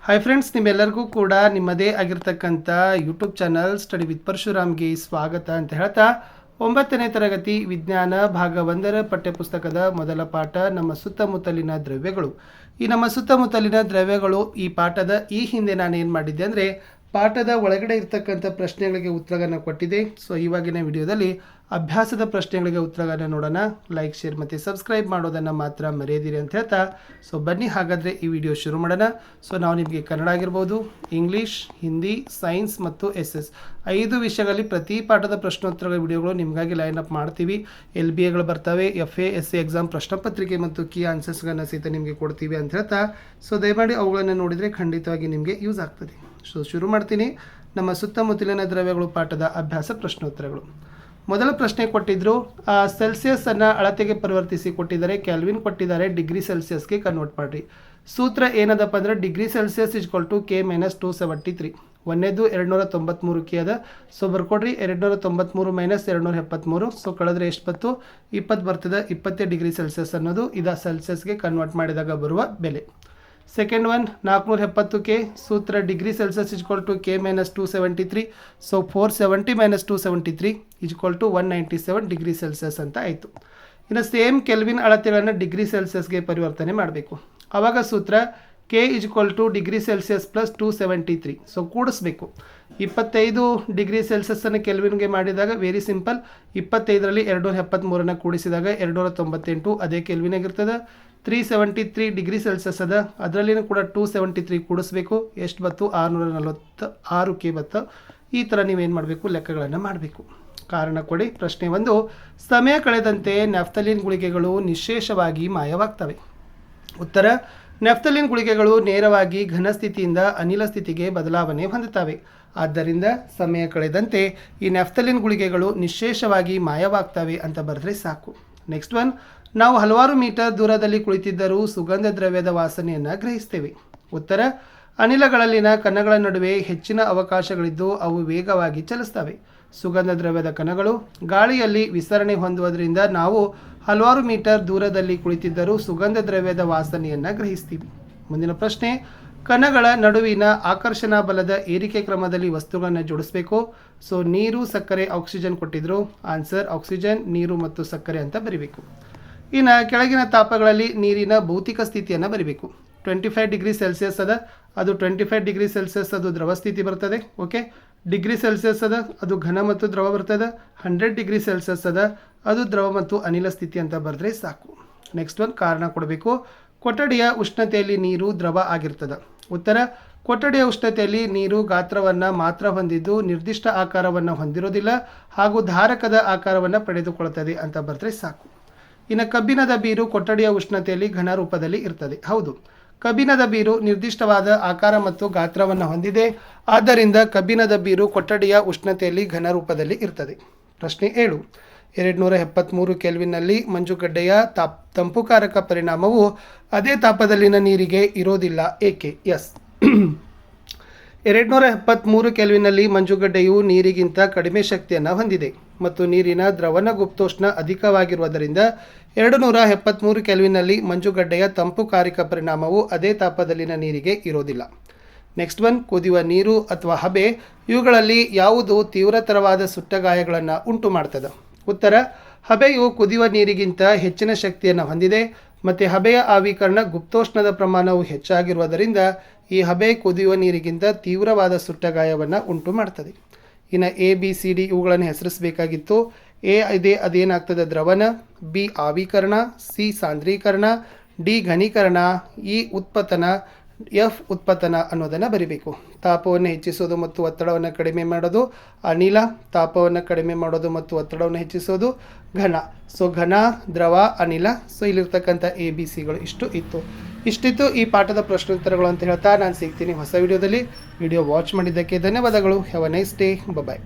Hi friends, ನಿಮ್ಮೆಲ್ಲರಿಗೂ ಕೂಡ ನಿಮ್ಮದೇ ಆಗಿರ್ತಕ್ಕಂಥ ಯೂಟ್ಯೂಬ್ ಚಾನಲ್ ಸ್ಟಡಿ ವಿತ್ ಪರಶುರಾಮ್ಗೆ ಸ್ವಾಗತ ಅಂತ ಹೇಳ್ತಾ 9ನೇ ತರಗತಿ ವಿಜ್ಞಾನ ಭಾಗ 1ರ ಪಠ್ಯಪುಸ್ತಕದ ಮೊದಲ ಪಾಠ ನಮ್ಮ ಸುತ್ತಮುತ್ತಲಿನ ದ್ರವ್ಯಗಳು. ಈ ನಮ್ಮ ಸುತ್ತಮುತ್ತಲಿನ ದ್ರವ್ಯಗಳು ಈ ಪಾಠದ ಈ ಹಿಂದೆ ನಾನು ಏನು ಮಾಡಿದ್ದೆ ಅಂದರೆ ಪಾಠದ ಒಳಗಡೆ ಇರ್ತಕ್ಕಂಥ ಪ್ರಶ್ನೆಗಳಿಗೆ ಉತ್ತರಗಳನ್ನು ಕೊಟ್ಟಿದೆ. ಸೊ ಇವಾಗಿನ ವಿಡಿಯೋದಲ್ಲಿ ಅಭ್ಯಾಸದ ಪ್ರಶ್ನೆಗಳಿಗೆ ಉತ್ತರಗಳನ್ನು ನೋಡೋಣ. ಲೈಕ್, ಶೇರ್ ಮತ್ತು ಸಬ್ಸ್ಕ್ರೈಬ್ ಮಾಡೋದನ್ನು ಮಾತ್ರ ಮರೆಯದಿರಿ ಅಂತ ಹೇಳ್ತಾ ಸೊ ಬನ್ನಿ ಹಾಗಾದರೆ ಈ ವಿಡಿಯೋ ಶುರು ಮಾಡೋಣ. ಸೊ ನಾವು ನಿಮಗೆ ಕನ್ನಡ ಆಗಿರ್ಬೋದು, ಇಂಗ್ಲೀಷ್, ಹಿಂದಿ, ಸೈನ್ಸ್ ಮತ್ತು SS 5 ವಿಷಯಗಳಲ್ಲಿ ಪ್ರತಿ ಪಾಠದ ಪ್ರಶ್ನೋತ್ತರಗಳ ವಿಡಿಯೋಗಳು ನಿಮಗಾಗಿ ಲೈನ್ ಅಪ್ ಮಾಡ್ತೀವಿ. LBAಗಳು ಬರ್ತವೆ, FA SC ಎಕ್ಸಾಮ್ ಪ್ರಶ್ನೆ ಪತ್ರಿಕೆ ಮತ್ತು ಕೀ ಆನ್ಸರ್ಸ್ಗಳನ್ನು ಸಹಿತ ನಿಮಗೆ ಕೊಡ್ತೀವಿ ಅಂತ ಹೇಳ್ತಾ ಸೊ ದಯಮಾಡಿ ಅವುಗಳನ್ನು ನೋಡಿದರೆ ಖಂಡಿತವಾಗಿ ನಿಮಗೆ ಯೂಸ್ ಆಗ್ತದೆ. ಸೊ ಶುರು ಮಾಡ್ತೀನಿ. ನಮ್ಮ ಸುತ್ತಮುತ್ತಲಿನ ದ್ರವ್ಯಗಳು ಪಾಠದ ಅಭ್ಯಾಸ ಪ್ರಶ್ನೋತ್ತರಗಳು. ಮೊದಲ ಪ್ರಶ್ನೆ ಕೊಟ್ಟಿದ್ದರು, ಸೆಲ್ಸಿಯಸ್ಸನ್ನು ಅಳತೆಗೆ ಪರಿವರ್ತಿಸಿ ಕೊಟ್ಟಿದ್ದಾರೆ, ಕ್ಯಾಲ್ವಿನ್ ಕೊಟ್ಟಿದ್ದಾರೆ, ಡಿಗ್ರಿ ಸೆಲ್ಸಿಯಸ್ಗೆ ಕನ್ವರ್ಟ್ ಮಾಡಿರಿ. ಸೂತ್ರ ಏನದಪ್ಪ ಅಂದರೆ ಡಿಗ್ರಿ ಸೆಲ್ಸಿಯಸ್ = K - 273. ಒಂದೇದು 293 ಕೆ ಅದ. ಸೊ ಬರ್ಕೊಡ್ರಿ 293 - 273. ಸೊ ಕಳೆದ್ರೆ ಎಷ್ಟು ಬತ್ತು? 20 ಬರ್ತದೆ. 20 ಡಿಗ್ರಿ ಸೆಲ್ಸಿಯಸ್ ಅನ್ನೋದು ಇದು ಸೆಲ್ಸಿಯಸ್ಗೆ ಕನ್ವರ್ಟ್ ಮಾಡಿದಾಗ ಬರುವ ಬೆಲೆ. Second one 470 K. ಸೂತ್ರ degree Celsius = K - 273. So 470 - 273 = 197 degree Celsius ಅಂತ ಆಯಿತು. ಇನ್ನು ಸೇಮ್ ಕೆಲ್ವಿನ್ ಅಳತೆಗಳನ್ನು ಡಿಗ್ರಿ ಸೆಲ್ಸಿಯಸ್ಗೆ ಪರಿವರ್ತನೆ ಮಾಡಬೇಕು. ಆವಾಗ ಸೂತ್ರ K = ಡಿಗ್ರಿ ಸೆಲ್ಸಿಯಸ್ + 273. ಸೊ ಕೂಡಿಸ್ಬೇಕು. 25 ಡಿಗ್ರಿ ಸೆಲ್ಸಿಯಸ್ಸನ್ನು ಕೆಲ್ವಿನ್ಗೆ ಮಾಡಿದಾಗ ವೆರಿ ಸಿಂಪಲ್. 25ರಲ್ಲಿ 273 ಕೂಡಿಸಿದಾಗ 298 ಅದೇ ಕೆಲ್ವಿನಾಗಿರ್ತದೆ. 373 ಡಿಗ್ರಿ ಸೆಲ್ಸಿಯಸ್ ಅದ, ಅದರಲ್ಲಿನೂ ಕೂಡ 273 ಕೂಡಿಸ್ಬೇಕು. ಎಷ್ಟು ಬತ್ತು? 646 ಕೆ ಬತ್ತು. ಈ ಥರ ನೀವೇನು ಮಾಡಬೇಕು? ಲೆಕ್ಕಗಳನ್ನು ಮಾಡಬೇಕು. ಕಾರಣ ಕೊಡಿ. ಪ್ರಶ್ನೆ 1, ಸಮಯ ಕಳೆದಂತೆ ನ್ಯಾಫ್ಥಲಿನ್ ಗುಳಿಗೆಗಳು ನಿಶ್ಶೇಷವಾಗಿ ಮಾಯವಾಗ್ತವೆ. ಉತ್ತರ, ನ್ಯಾಫ್ಥಲಿನ್ ಗುಳಿಗೆಗಳು ನೇರವಾಗಿ ಘನ ಸ್ಥಿತಿಯಿಂದ ಅನಿಲ ಸ್ಥಿತಿಗೆ ಬದಲಾವಣೆ ಹೊಂದುತ್ತವೆ. ಆದ್ದರಿಂದ ಸಮಯ ಕಳೆದಂತೆ ಈ ನ್ಯಾಫ್ಥಲಿನ್ ಗುಳಿಗೆಗಳು ನಿಶ್ಶೇಷವಾಗಿ ಮಾಯವಾಗ್ತವೆ ಅಂತ ಬರೆದ್ರೆ ಸಾಕು. ನೆಕ್ಸ್ಟ್ ಒನ್, ನಾವು ಹಲವಾರು ಮೀಟರ್ ದೂರದಲ್ಲಿ ಕುಳಿತಿದ್ದರೂ ಸುಗಂಧ ದ್ರವ್ಯದ ವಾಸನೆಯನ್ನು ಗ್ರಹಿಸ್ತೇವೆ. ಉತ್ತರ, ಅನಿಲಗಳಲ್ಲಿನ ಕಣಗಳ ನಡುವೆ ಹೆಚ್ಚಿನ ಅವಕಾಶಗಳಿದ್ದು ಅವು ವೇಗವಾಗಿ ಚಲಿಸ್ತವೆ. ಸುಗಂಧ ದ್ರವ್ಯದ ಕಣಗಳು ಗಾಳಿಯಲ್ಲಿ ವಿಸರಣೆ ಹೊಂದುವುದರಿಂದ ನಾವು ಹಲವಾರು ಮೀಟರ್ ದೂರದಲ್ಲಿ ಕುಳಿತಿದ್ದರೂ ಸುಗಂಧ ದ್ರವ್ಯದ ವಾಸನೆಯನ್ನು ಗ್ರಹಿಸ್ತೀವಿ. ಮುಂದಿನ ಪ್ರಶ್ನೆ, ಕಣಗಳ ನಡುವಿನ ಆಕರ್ಷಣಾ ಬಲದ ಏರಿಕೆ ಕ್ರಮದಲ್ಲಿ ವಸ್ತುಗಳನ್ನು ಜೋಡಿಸಬೇಕು. ಸೊ ನೀರು, ಸಕ್ಕರೆ, ಆಕ್ಸಿಜನ್ ಕೊಟ್ಟಿದ್ರು. ಆನ್ಸರ್ ಆಕ್ಸಿಜನ್, ನೀರು ಮತ್ತು ಸಕ್ಕರೆ ಅಂತ ಬರೀಬೇಕು. ಇನ್ನು ಕೆಳಗಿನ ತಾಪಗಳಲ್ಲಿ ನೀರಿನ ಭೌತಿಕ ಸ್ಥಿತಿಯನ್ನು ಬರೀಬೇಕು. 25 ಡಿಗ್ರಿ ಸೆಲ್ಸಿಯಸ್ ಅದ, ಅದು 25 ಡಿಗ್ರಿ ಸೆಲ್ಸಿಯಸ್ ಅದು ದ್ರವ ಸ್ಥಿತಿ ಬರ್ತದೆ. ಓಕೆ, ಡಿಗ್ರಿ ಸೆಲ್ಸಿಯಸ್ ಅದ, ಅದು ಘನ ಮತ್ತು ದ್ರವ ಬರ್ತದೆ. 100 ಡಿಗ್ರಿ ಸೆಲ್ಸಿಯಸ್ ಅದ, ಅದು ದ್ರವ ಮತ್ತು ಅನಿಲ ಸ್ಥಿತಿ ಅಂತ ಬರೆದ್ರೆ ಸಾಕು. ನೆಕ್ಸ್ಟ್ ಒನ್, ಕಾರಣ ಕೊಡಬೇಕು. ಕೊಠಡಿಯ ಉಷ್ಣತೆಯಲ್ಲಿ ನೀರು ದ್ರವ ಆಗಿರ್ತದೆ. ಉತ್ತರ, ಕೊಠಡಿಯ ಉಷ್ಣತೆಯಲ್ಲಿ ನೀರು ಗಾತ್ರವನ್ನು ಮಾತ್ರ ಹೊಂದಿದ್ದು ನಿರ್ದಿಷ್ಟ ಆಕಾರವನ್ನು ಹೊಂದಿರೋದಿಲ್ಲ ಹಾಗೂ ಧಾರಕದ ಆಕಾರವನ್ನು ಪಡೆದುಕೊಳ್ಳುತ್ತದೆ ಅಂತ ಬರೆದ್ರೆ ಸಾಕು. ಇನ್ನು ಕಬ್ಬಿಣದ ಬೀರು ಕೊಠಡಿಯ ಉಷ್ಣತೆಯಲ್ಲಿ ಘನ ರೂಪದಲ್ಲಿ ಇರ್ತದೆ. ಹೌದು, ಕಬ್ಬಿಣದ ಬೀರು ನಿರ್ದಿಷ್ಟವಾದ ಆಕಾರ ಮತ್ತು ಗಾತ್ರವನ್ನು ಹೊಂದಿದೆ. ಆದ್ದರಿಂದ ಕಬ್ಬಿಣದ ಬೀರು ಕೊಠಡಿಯ ಉಷ್ಣತೆಯಲ್ಲಿ ಘನ ರೂಪದಲ್ಲಿ ಇರ್ತದೆ. ಪ್ರಶ್ನೆ 7, 273 ಕೆಲ್ವಿನ್ನಲ್ಲಿ ಮಂಜುಗಡ್ಡೆಯ ತಂಪುಕಾರಕ ಪರಿಣಾಮವು ಅದೇ ತಾಪದಲ್ಲಿನ ನೀರಿಗೆ ಇರೋದಿಲ್ಲ, ಏಕೆ? ಎಸ್ 273 ಕೆಲ್ವಿನ್ನಲ್ಲಿ ಮಂಜುಗಡ್ಡೆಯು ನೀರಿಗಿಂತ ಕಡಿಮೆ ಶಕ್ತಿಯನ್ನು ಹೊಂದಿದೆ ಮತ್ತು ನೀರಿನ ದ್ರವನ ಗುಪ್ತೋಷ್ಣ ಅಧಿಕವಾಗಿರುವುದರಿಂದ 273 ಕೆಲ್ವಿನ್ನಲ್ಲಿ ಮಂಜುಗಡ್ಡೆಯ ತಂಪುಕಾರಕ ಪರಿಣಾಮವು ಅದೇ ತಾಪದಲ್ಲಿನ ನೀರಿಗೆ ಇರೋದಿಲ್ಲ. ನೆಕ್ಸ್ಟ್ ಒನ್, ಕುದಿಯುವ ನೀರು ಅಥವಾ ಹಬೆ ಇವುಗಳಲ್ಲಿ ಯಾವುದು ತೀವ್ರತರವಾದ ಸುಟ್ಟಗಾಯಗಳನ್ನು ಉಂಟು ಮಾಡ್ತದೆ? ಉತ್ತರ, ಹಬೆಯು ಕುದಿಯುವ ನೀರಿಗಿಂತ ಹೆಚ್ಚಿನ ಶಕ್ತಿಯನ್ನು ಹೊಂದಿದೆ ಮತ್ತು ಹಬೆಯ ಆವಿಕರಣ ಗುಪ್ತೋಷ್ಣದ ಪ್ರಮಾಣವು ಹೆಚ್ಚಾಗಿರುವುದರಿಂದ ಈ ಹಬೆ ಕುದಿಯುವ ನೀರಿಗಿಂತ ತೀವ್ರವಾದ ಸುಟ್ಟಗಾಯವನ್ನು ಉಂಟು ಮಾಡ್ತದೆ. ಇನ್ನು ABCD ಇವುಗಳನ್ನು ಹೆಸರಿಸಬೇಕಾಗಿತ್ತು. A ಇದೆ, ಅದೇನಾಗ್ತದೆ? ದ್ರವನ. B ಆವಿಕರಣ, C ಸಾಂದ್ರೀಕರಣ, D ಘನೀಕರಣ, E ಉತ್ಪತನ, F ಉತ್ಪತನ ಅನ್ನೋದನ್ನು ಬರಿಬೇಕು. ತಾಪವನ್ನು ಹೆಚ್ಚಿಸೋದು ಮತ್ತು ಒತ್ತಡವನ್ನು ಕಡಿಮೆ ಮಾಡೋದು ಅನಿಲ, ತಾಪವನ್ನು ಕಡಿಮೆ ಮಾಡೋದು ಮತ್ತು ಒತ್ತಡವನ್ನು ಹೆಚ್ಚಿಸೋದು ಘನ. ಸೊ ಘನ, ದ್ರವ, ಅನಿಲ. ಸೊ ಇಲ್ಲಿರ್ತಕ್ಕಂಥ ABCಗಳು ಇಷ್ಟಿತ್ತು ಈ ಪಾಠದ ಪ್ರಶ್ನೋತ್ತರಗಳು ಅಂತ ಹೇಳ್ತಾ ನಾನು ಸಿಗ್ತೀನಿ ಹೊಸ ವಿಡಿಯೋದಲ್ಲಿ. ವಿಡಿಯೋ ವಾಚ್ ಮಾಡಿದ್ದಕ್ಕೆ ಧನ್ಯವಾದಗಳು. Have a nice day. Bye.